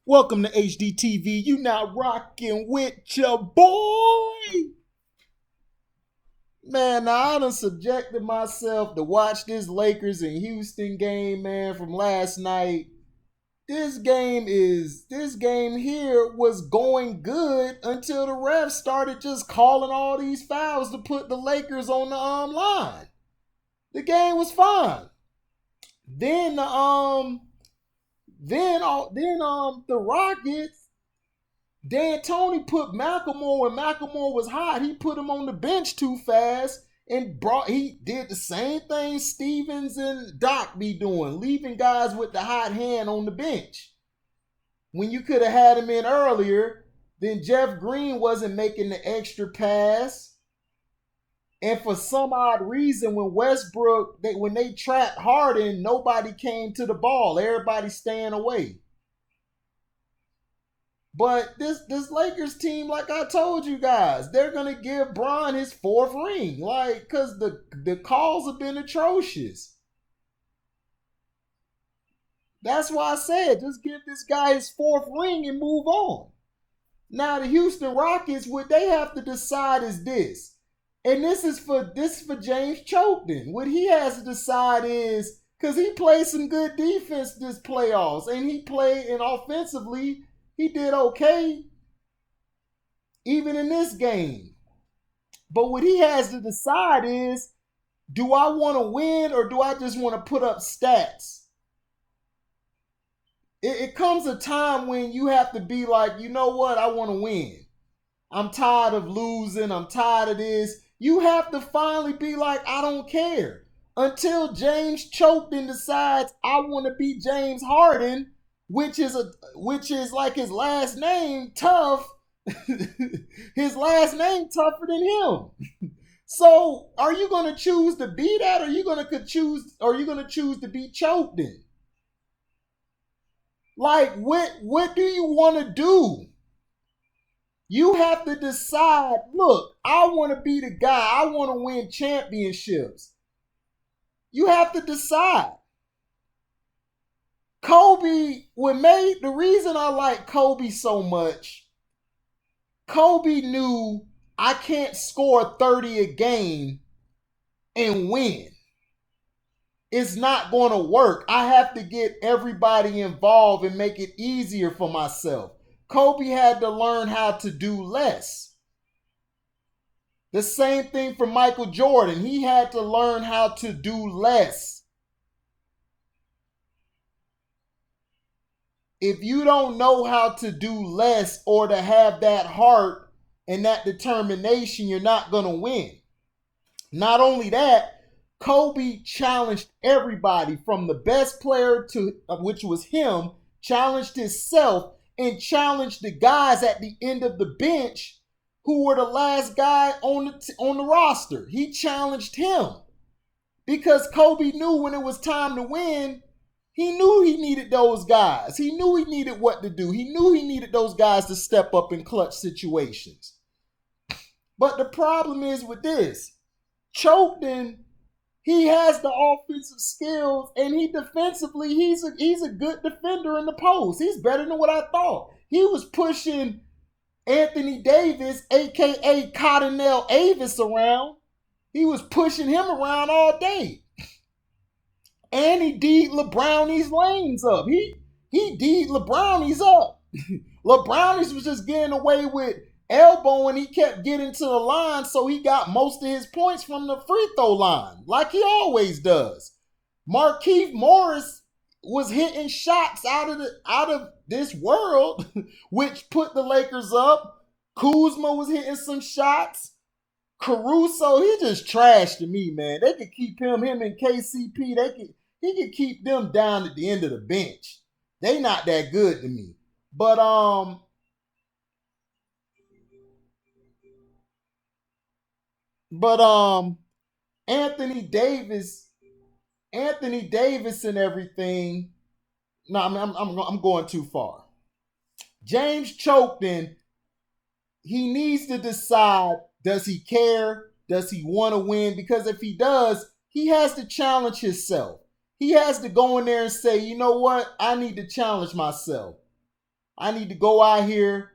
Welcome to HDTV. You now rocking with your boy. Man, now I done subjected myself to watch this Lakers and Houston game, man, from last night. This game here was going good until the refs started just calling all these fouls to put the Lakers on the line. The game was fine. Then the Rockets, D'Antoni put McLemore when McLemore was hot. He put him on the bench too fast and he did the same thing Stevens and Doc be doing, leaving guys with the hot hand on the bench. When you could have had him in earlier, then Jeff Green wasn't making the extra pass. And for some odd reason, when Westbrook, when they trapped Harden, nobody came to the ball. Everybody staying away. But this Lakers team, like I told you guys, they're going to give Bron his fourth ring. Because the calls have been atrocious. That's why I said, just give this guy his fourth ring and move on. Now, the Houston Rockets, what they have to decide is this. And this is for James Chokeden. What he has to decide is, because he played some good defense this playoffs, and he played, and offensively, he did okay, even in this game. But what he has to decide is, do I want to win or do I just want to put up stats? It comes a time when you have to be like, you know what, I want to win. I'm tired of losing. I'm tired of this. You have to finally be like, I don't care. Until James Chokeden decides I want to be James Harden, which is like his last name, tough. His last name tougher than him. So are you gonna choose to be that, or are you gonna choose to be Chokeden? Like, what do you want to do? You have to decide, look, I want to be the guy. I want to win championships. You have to decide. The reason I like Kobe so much, Kobe knew I can't score 30 a game and win. It's not going to work. I have to get everybody involved and make it easier for myself. Kobe had to learn how to do less. The same thing for Michael Jordan. He had to learn how to do less. If you don't know how to do less or to have that heart and that determination, you're not going to win. Not only that, Kobe challenged everybody from the best player to, which was him, challenged himself, and challenged the guys at the end of the bench who were the last guy on the roster. He challenged him because Kobe knew when it was time to win, he knew he needed those guys. He knew he needed what to do. He knew he needed those guys to step up in clutch situations. But the problem is with this, Chokeden, he has the offensive skills, and he defensively, he's a good defender in the post. He's better than what I thought. He was pushing Anthony Davis, a.k.a. Cottonelle Avis, around. He was pushing him around all day. And he D'd lebrownies lanes up. He D'd lebrownies up. Lebrownies was just getting away with elbowing. He kept getting to the line, so he got most of his points from the free throw line, like he always does. Markieff Morris was hitting shots out of this world, which put the Lakers up. Kuzma was hitting some shots. Caruso, he just trashed to me, man. They could keep him and KCP. He could keep them down at the end of the bench. They not that good to me. But Anthony Davis and everything. No, I'm going too far. James Chokeden, he needs to decide, does he care? Does he want to win? Because if he does, he has to challenge himself. He has to go in there and say, you know what? I need to challenge myself. I need to go out here.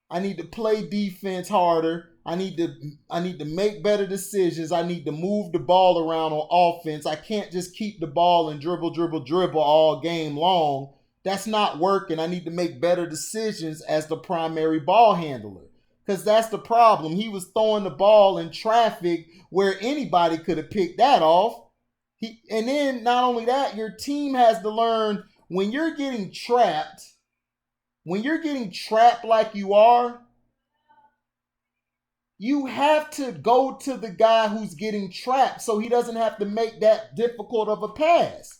I need to play defense harder. I need to make better decisions. I need to move the ball around on offense. I can't just keep the ball and dribble, dribble, dribble all game long. That's not working. I need to make better decisions as the primary ball handler. Because that's the problem. He was throwing the ball in traffic where anybody could have picked that off. And then not only that, your team has to learn when you're getting trapped like you are, you have to go to the guy who's getting trapped so he doesn't have to make that difficult of a pass.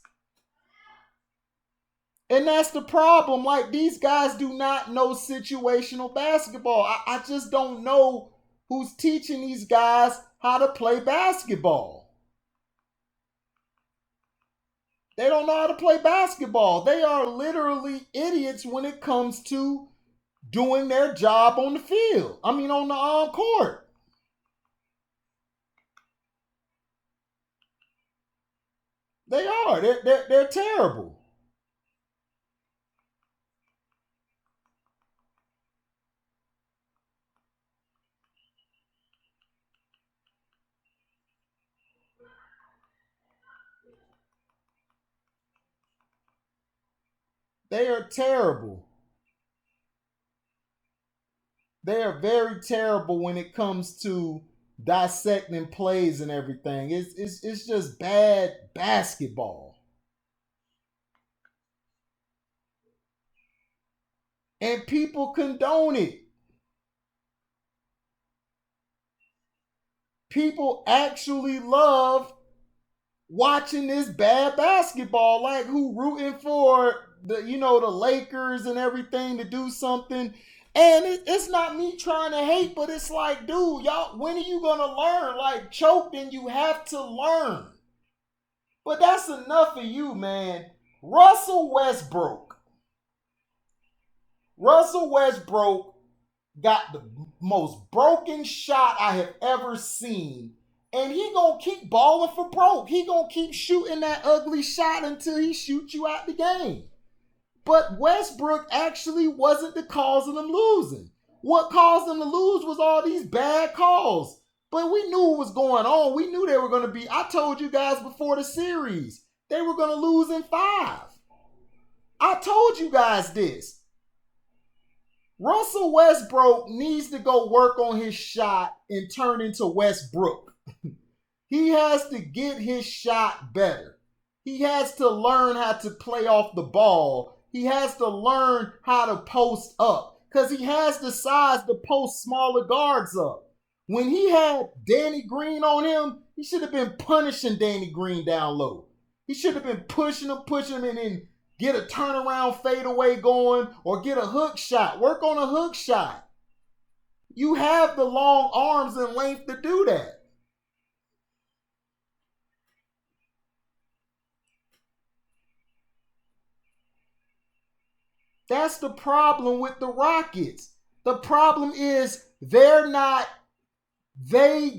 And that's the problem. Like, these guys do not know situational basketball. I just don't know who's teaching these guys how to play basketball. They don't know how to play basketball. They are literally idiots when it comes to doing their job on the field. I mean, on the court. They are. They're terrible. They are terrible. They are very terrible when it comes to dissecting plays and everything. It's just bad basketball. And people condone it. People actually love watching this bad basketball, like who rooting for the Lakers and everything to do something. And it's not me trying to hate, but it's like, dude, y'all, when are you gonna learn? Like, chokeden, you have to learn. But that's enough of you, man. Russell Westbrook got the most broken shot I have ever seen. And he gonna keep balling for broke. He gonna keep shooting that ugly shot until he shoots you out the game. But Westbrook actually wasn't the cause of them losing. What caused them to lose was all these bad calls. But we knew what was going on. We knew they were going to be, I told you guys before the series, they were going to lose in 5. I told you guys this. Russell Westbrook needs to go work on his shot and turn into Westbrook. He has to get his shot better. He has to learn how to play off the ball. He has to learn how to post up because he has the size to post smaller guards up. When he had Danny Green on him, he should have been punishing Danny Green down low. He should have been pushing him, and then get a turnaround fadeaway going or get a hook shot. Work on a hook shot. You have the long arms and length to do that. That's the problem with the Rockets. The problem is they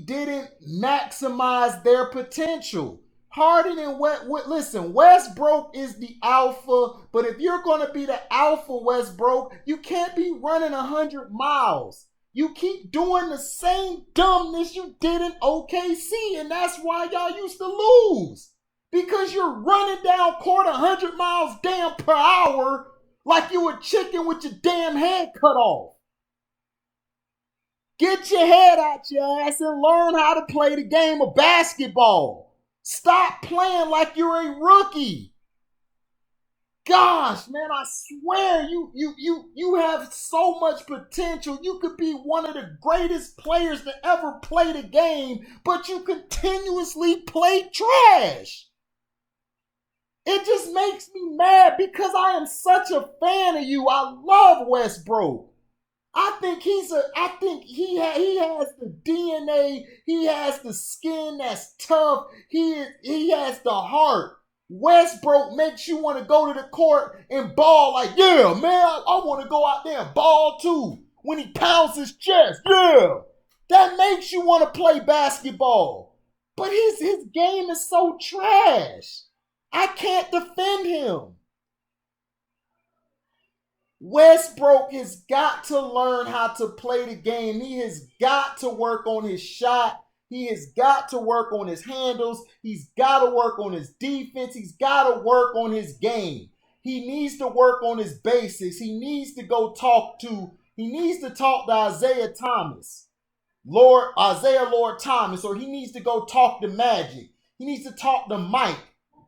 didn't maximize their potential. Harden and Westbrook is the alpha, but if you're going to be the alpha Westbrook, you can't be running 100 miles. You keep doing the same dumbness you did in OKC, and that's why y'all used to lose. Because you're running down court 100 miles damn per hour like you a chicken with your damn head cut off. Get your head out your ass and learn how to play the game of basketball. Stop playing like you're a rookie. Gosh, man, I swear you have so much potential. You could be one of the greatest players to ever play the game, but you continuously play trash. It just makes me mad because I am such a fan of you. I love Westbrook. I think he has the DNA. He has the skin that's tough. He has the heart. Westbrook makes you want to go to the court and ball like, yeah, man, I want to go out there and ball too. When he pounds his chest, yeah. That makes you want to play basketball. But his game is so trash. I can't defend him. Westbrook has got to learn how to play the game. He has got to work on his shot. He has got to work on his handles. He's got to work on his defense. He's got to work on his game. He needs to work on his basics. He needs to talk to Isaiah Thomas. Lord Thomas, or he needs to go talk to Magic. He needs to talk to Mike.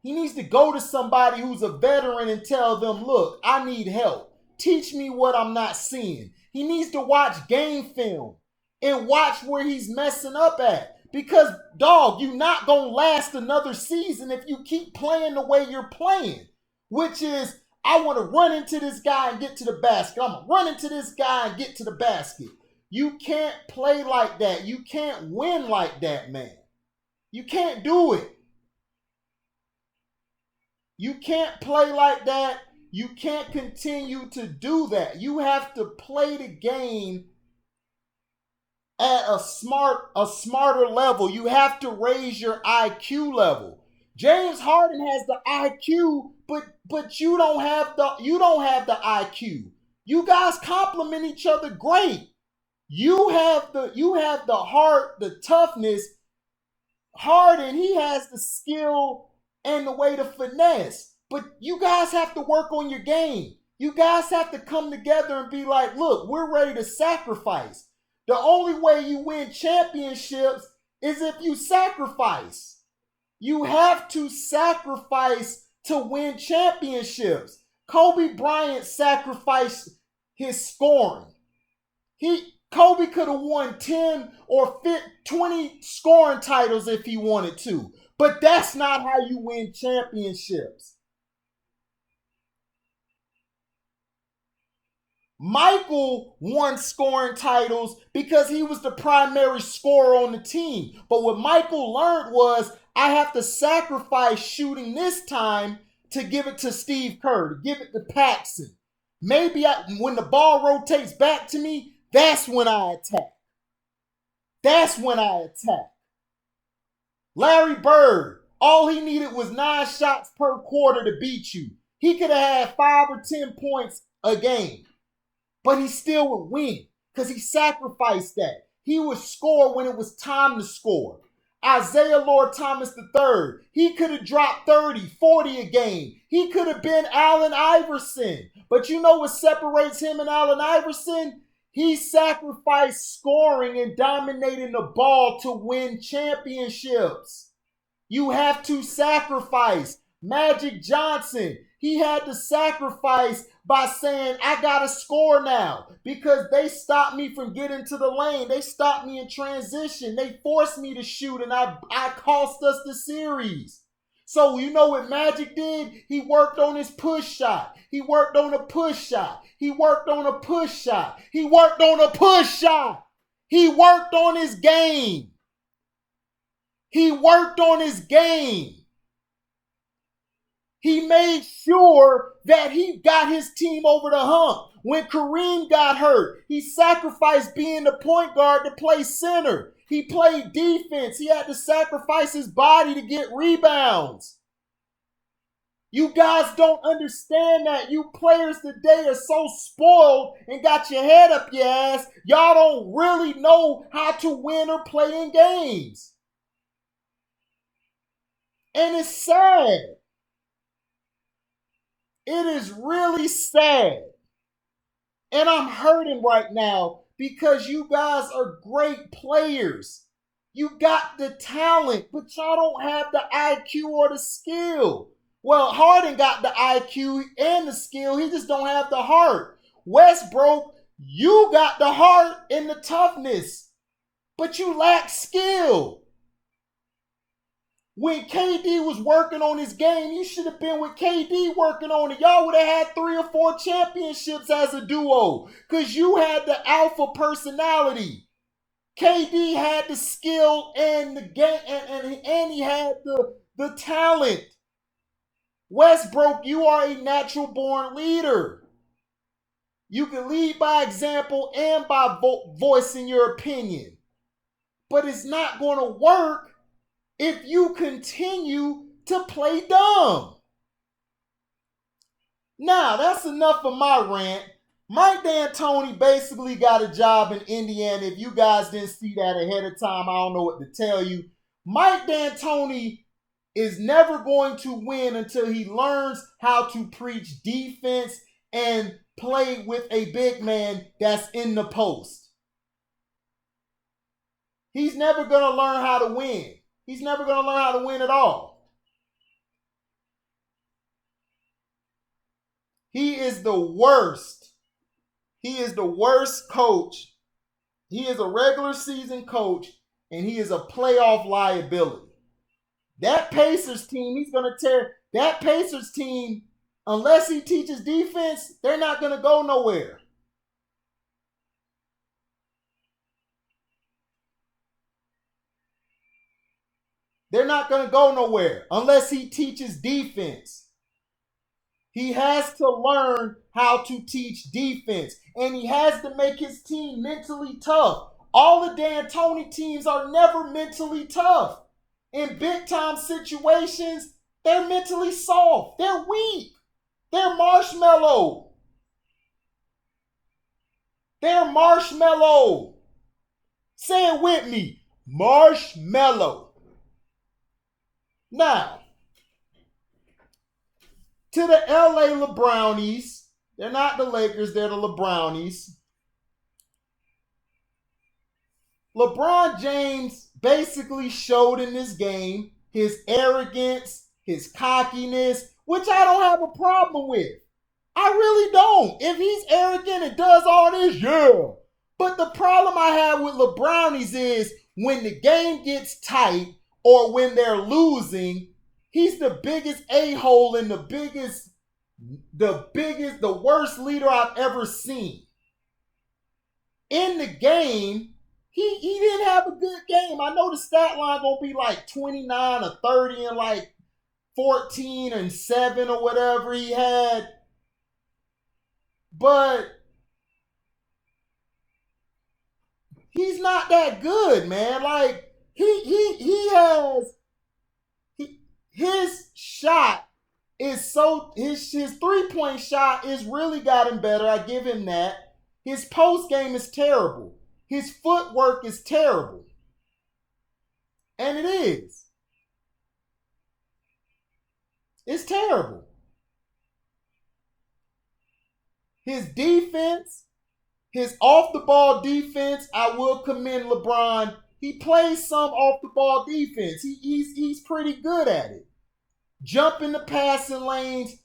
He needs to go to somebody who's a veteran and tell them, look, I need help. Teach me what I'm not seeing. He needs to watch game film and watch where he's messing up at. Because, dog, you're not going to last another season if you keep playing the way you're playing. Which is, I want to run into this guy and get to the basket. I'm going to run into this guy and get to the basket. You can't play like that. You can't win like that, man. You can't do it. You can't play like that. You can't continue to do that. You have to play the game at a smarter level. You have to raise your IQ level. James Harden has the IQ, but you don't have the IQ. You guys complement each other great. You have the heart, the toughness. Harden, he has the skill and the way to finesse. But you guys have to work on your game. You guys have to come together and be like, look, we're ready to sacrifice. The only way you win championships is if you sacrifice. You have to sacrifice to win championships. Kobe Bryant sacrificed his scoring. Kobe could have won 10 or 20 scoring titles if he wanted to. But that's not how you win championships. Michael won scoring titles because he was the primary scorer on the team. But what Michael learned was, I have to sacrifice shooting this time to give it to Steve Kerr, to give it to Paxson. Maybe when the ball rotates back to me, that's when I attack. That's when I attack. Larry Bird, all he needed was 9 shots per quarter to beat you. He could have had 5 or 10 points a game. But he still would win because he sacrificed that. He would score when it was time to score. Isaiah Lord Thomas III, he could have dropped 30, 40 a game. He could have been Allen Iverson. But you know what separates him and Allen Iverson? He sacrificed scoring and dominating the ball to win championships. You have to sacrifice. Magic Johnson, he had to sacrifice by saying, I got to score now because they stopped me from getting to the lane. They stopped me in transition. They forced me to shoot, and I cost us the series. So you know what Magic did? He worked on his push shot. He worked on a push shot. He worked on a push shot. He worked on a push shot. He worked on his game. He worked on his game. He made sure that he got his team over the hump. When Kareem got hurt, he sacrificed being the point guard to play center. He played defense. He had to sacrifice his body to get rebounds. You guys don't understand that. You players today are so spoiled and got your head up your ass. Y'all don't really know how to win or play in games. And it's sad. It is really sad. And I'm hurting right now because you guys are great players. You got the talent, but y'all don't have the IQ or the skill. Well, Harden got the IQ and the skill. He just don't have the heart. Westbrook, you got the heart and the toughness, but you lack skill. When KD was working on his game, you should have been with KD working on it. Y'all would have had 3 or 4 championships as a duo because you had the alpha personality. KD had the skill and the game, and he had the talent. Westbrook, you are a natural born leader. You can lead by example and by voicing your opinion. But it's not going to work if you continue to play dumb. Now, that's enough of my rant. Mike D'Antoni basically got a job in Indiana. If you guys didn't see that ahead of time, I don't know what to tell you. Mike D'Antoni is never going to win until he learns how to preach defense and play with a big man that's in the post. He's never going to learn how to win. He's never going to learn how to win at all. He is the worst. He is the worst coach. He is a regular season coach, and he is a playoff liability. That Pacers team, he's going to tear. That Pacers team, unless he teaches defense, they're not going to go nowhere. They're not going to go nowhere unless he teaches defense. He has to learn how to teach defense, and he has to make his team mentally tough. All the D'Antoni teams are never mentally tough. In big-time situations, they're mentally soft. They're weak. They're marshmallow. They're marshmallow. Say it with me. Marshmallow. Now, to the LA lebrownies, they're not the Lakers, they're the lebrownies. LeBron James basically showed in this game his arrogance, his cockiness, which I don't have a problem with. I really don't. If he's arrogant and does all this, yeah. But the problem I have with lebrownies is when the game gets tight or when they're losing, he's the biggest a-hole and the worst leader I've ever seen. In the game, he didn't have a good game. I know the stat line gonna be like 29 or 30 and like 14 and 7 or whatever he had. But he's not that good, man. Like his shot is so his 3-point shot is really gotten better. I give him that. His post game is terrible. His footwork is terrible. And it is. It's terrible. His defense, his off-the-ball defense, I will commend LeBron. He plays some off-the-ball defense. He's pretty good at it. Jump in the passing lanes,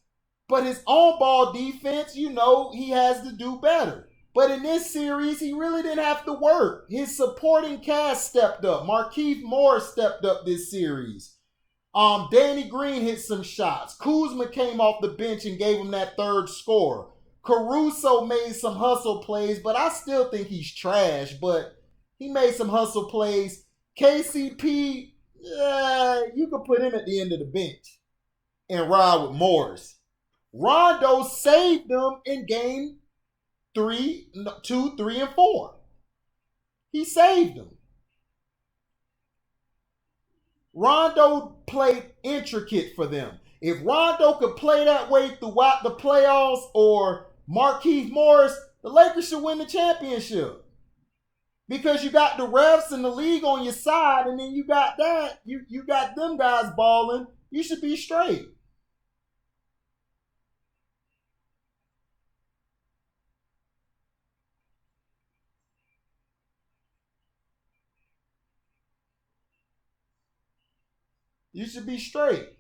but his on-ball defense, he has to do better. But in this series, he really didn't have to work. His supporting cast stepped up. Markieff Morris stepped up this series. Danny Green hit some shots. Kuzma came off the bench and gave him that third score. Caruso made some hustle plays, but I still think he's trash, but he made some hustle plays. KCP, you could put him at the end of the bench and ride with Morris. Rondo saved them in game 2, 3, and 4. He saved them. Rondo played intricate for them. If Rondo could play that way throughout the playoffs or Markieff Morris, the Lakers should win the championship. Because you got the refs and the league on your side, and then you got that. You got them guys balling. You should be straight. You should be straight.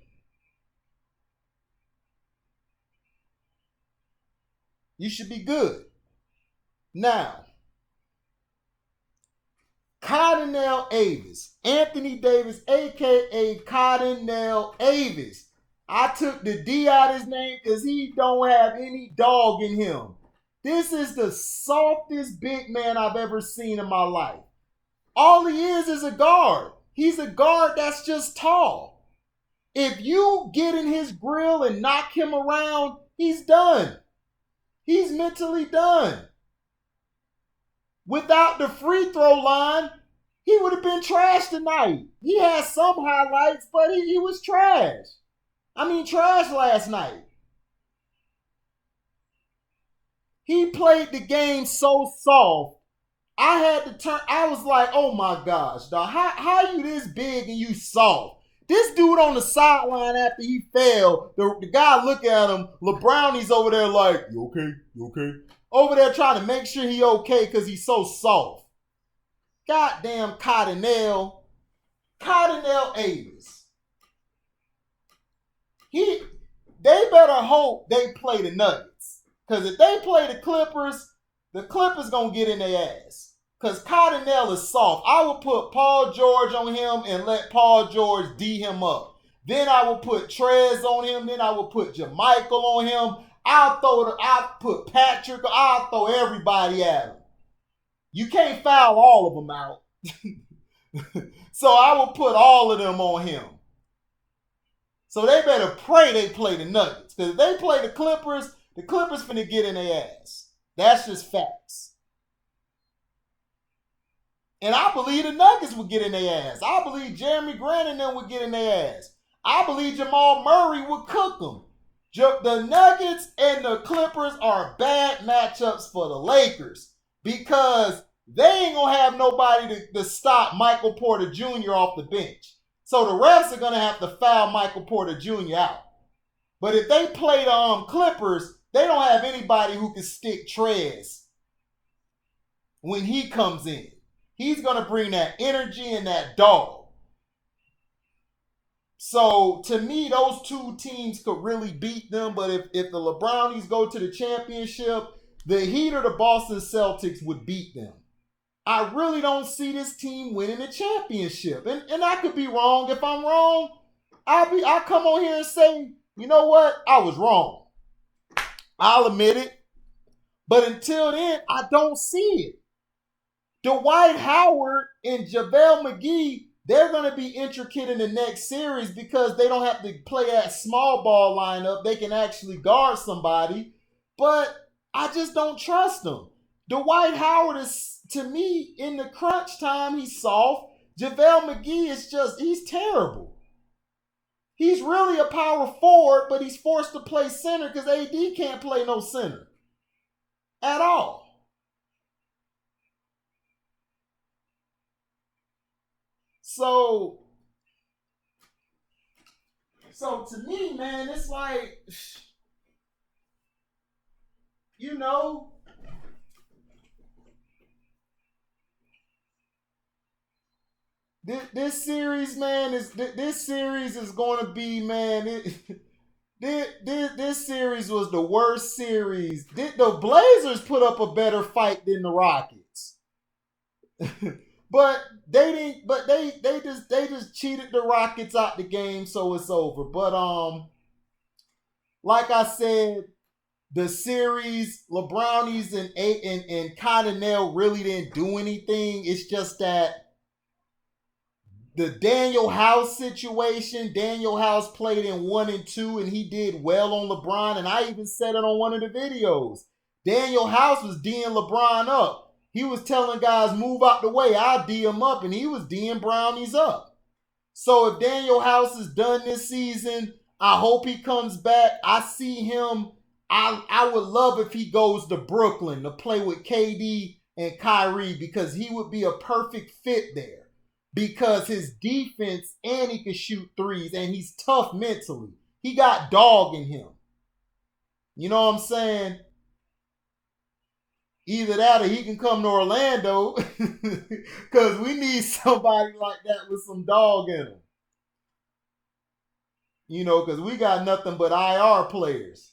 You should be good. Now, Cottonelle Avis, Anthony Davis, a.k.a. Cottonelle Avis. I took the D out of his name because he don't have any dog in him. This is the softest big man I've ever seen in my life. All he is a guard. He's a guard that's just tall. If you get in his grill and knock him around, he's done. He's mentally done. Without the free throw line, he would have been trash tonight. He had some highlights, but he was trash. Trash last night. He played the game so soft. I had to turn. I was like, oh my gosh, dog. How you this big and you soft? This dude on the sideline after he fell, the guy look at him. LeBrownies over there like, you okay? You okay? Over there trying to make sure he okay because he's so soft. Goddamn Cottonelle. Cottonelle Avis. They better hope they play the Nuggets. Because if they play the Clippers gonna get in their ass. Because Cottonelle is soft. I would put Paul George on him and let Paul George D him up. Then I would put Trez on him. Then I would put JaMychal on him. I'll put Patrick. I'll throw everybody at him. You can't foul all of them out. So I will put all of them on him. So they better pray they play the Nuggets. Because if they play the Clippers finna get in their ass. That's just facts. And I believe the Nuggets would get in their ass. I believe Jeremy Grant and them would get in their ass. I believe Jamal Murray would cook them. The Nuggets and the Clippers are bad matchups for the Lakers because they ain't going to have nobody to stop Michael Porter Jr. off the bench. So the refs are going to have to foul Michael Porter Jr. out. But if they play the Clippers, they don't have anybody who can stick Trez when he comes in. He's going to bring that energy and that dog. So, to me, those two teams could really beat them. But if the LeBrownies go to the championship, the Heat or the Boston Celtics would beat them. I really don't see this team winning the championship. And I could be wrong. If I'm wrong, I'll come on here and say, you know what? I was wrong. I'll admit it. But until then, I don't see it. Dwight Howard and JaVale McGee, they're going to be intricate in the next series because they don't have to play that small ball lineup. They can actually guard somebody. But I just don't trust them. Dwight Howard is, to me, in the crunch time, he's soft. JaVale McGee is he's terrible. He's really a power forward, but he's forced to play center because AD can't play no center at all. So to me, man, it's like, you know, this series, man, this series is going to be, man, this series was the worst series. The Blazers put up a better fight than the Rockets. But they didn't. But they just cheated the Rockets out the game, so it's over. But like I said, the series, LeBrownies and Cottonelle really didn't do anything. It's just that the Daniel House situation. Daniel House played in 1 and 2, and he did well on LeBron. And I even said it on one of the videos. Daniel House was D'ing LeBron up. He was telling guys, move out the way. I'll D him up. And he was D'ing Brownies up. So if Daniel House is done this season, I hope he comes back. I see him. I would love if he goes to Brooklyn to play with KD and Kyrie because he would be a perfect fit there. Because his defense and he can shoot threes and he's tough mentally. He got dog in him. You know what I'm saying? Either that or he can come to Orlando because we need somebody like that with some dog in him. You know, because we got nothing but IR players.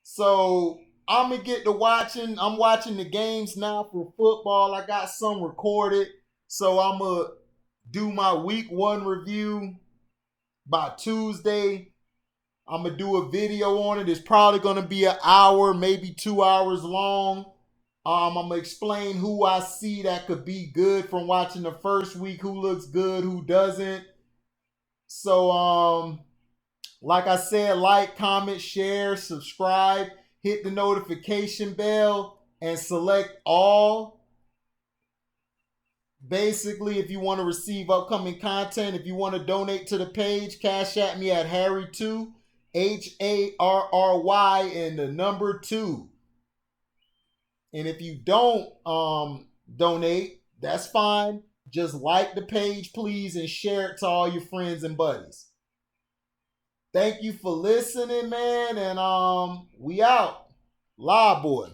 So I'm going to get to watching. I'm watching the games now for football. I got some recorded. So I'm going to do my week 1 review by Tuesday. I'm going to do a video on it. It's probably going to be an hour, maybe 2 hours long. I'm going to explain who I see that could be good from watching the first week, who looks good, who doesn't. So, like I said, like, comment, share, subscribe, hit the notification bell, and select all. Basically, if you want to receive upcoming content, if you want to donate to the page, cash at me at Harry2. HARRY and the number 2. And if you don't donate, that's fine. Just like the page, please, and share it to all your friends and buddies. Thank you for listening, man. And we out. Live boy.